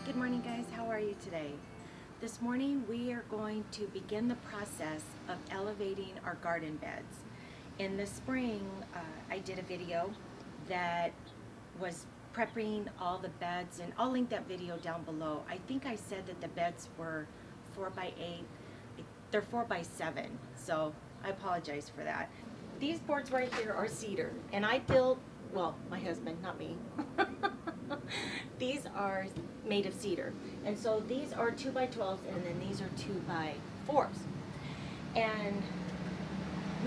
Good morning, guys. How are you today? This morning we are going to begin the process of elevating our garden beds. In the spring, I did a video that was prepping all the beds, and I'll link that video down below. I think I said that the beds were 4x8. They're 4x7, so I apologize for that. These boards right here are cedar, and I built, well, my husband, not me. These are made of cedar, and so these are 2x12s, and then these are 2x4s. And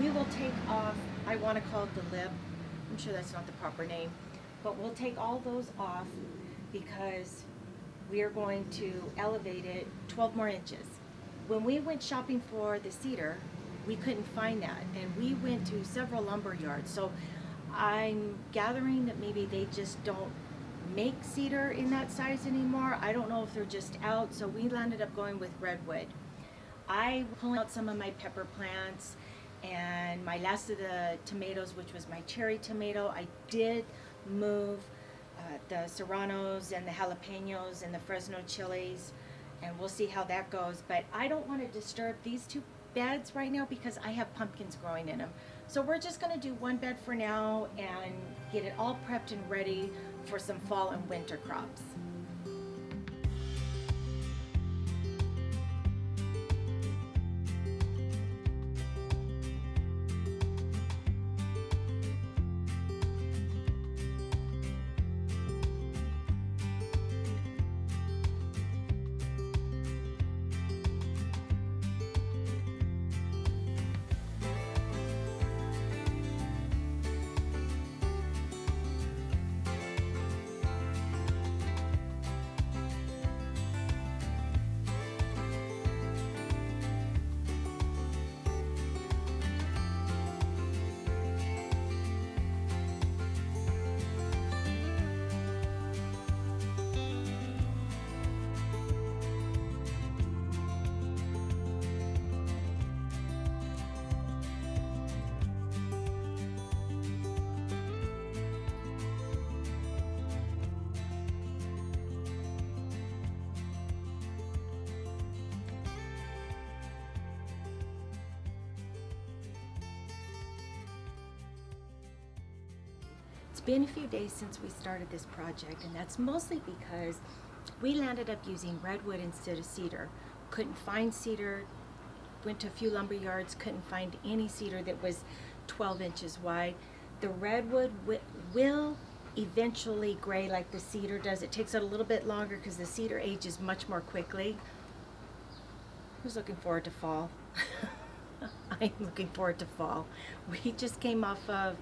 we will take off, I want to call it the lip, I'm sure that's not the proper name, but we'll take all those off because we are going to elevate it 12 more inches. When we went shopping for the cedar, we couldn't find that, and we went to several lumber yards. So I'm gathering that maybe they just don't make cedar in that size anymore. I don't know if they're just out, so we ended up going with redwood. I pulled out some of my pepper plants and my last of the tomatoes, which was my cherry tomato. I did move the serranos and the jalapenos and the Fresno chilies, and we'll see how that goes. But I don't want to disturb these two beds right now because I have pumpkins growing in them. So we're just going to do one bed for now and get it all prepped and ready for some fall and winter crops. It's been a few days since we started this project, and that's mostly because we landed up using redwood instead of cedar. Couldn't find cedar, went to a few lumber yards, couldn't find any cedar that was 12 inches wide. The redwood will eventually gray like the cedar does. It takes it a little bit longer because the cedar ages much more quickly. Who's looking forward to fall? I'm looking forward to fall. We just came off of,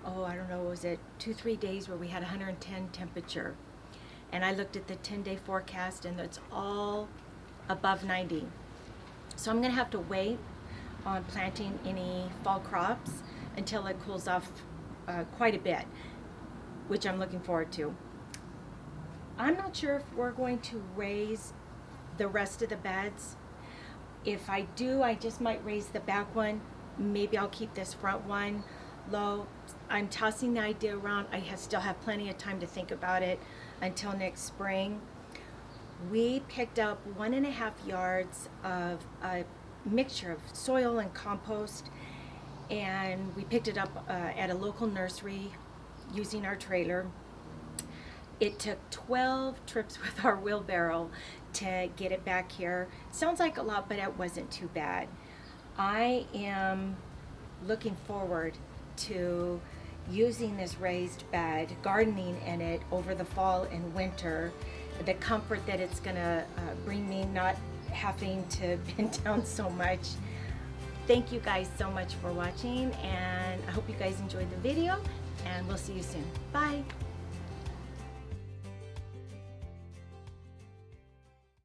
I don't know, was it 2-3 days where we had 110 temperature, and I looked at the 10-day forecast and it's all above 90. So I'm gonna have to wait on planting any fall crops until it cools off quite a bit, which I'm looking forward to. I'm not sure if we're going to raise the rest of the beds. If I do, I just might raise the back one. Maybe I'll keep this front one low. I'm tossing the idea around. I still have plenty of time to think about it until next spring. We picked up 1.5 yards of a mixture of soil and compost, and we picked it up at a local nursery using our trailer. It took 12 trips with our wheelbarrow to get it back here. Sounds like a lot, but it wasn't too bad. I am looking forward to using this raised bed, gardening in it over the fall and winter. The comfort that it's gonna bring me, not having to bend down so much. Thank you guys so much for watching, and I hope you guys enjoyed the video, and we'll see you soon. Bye.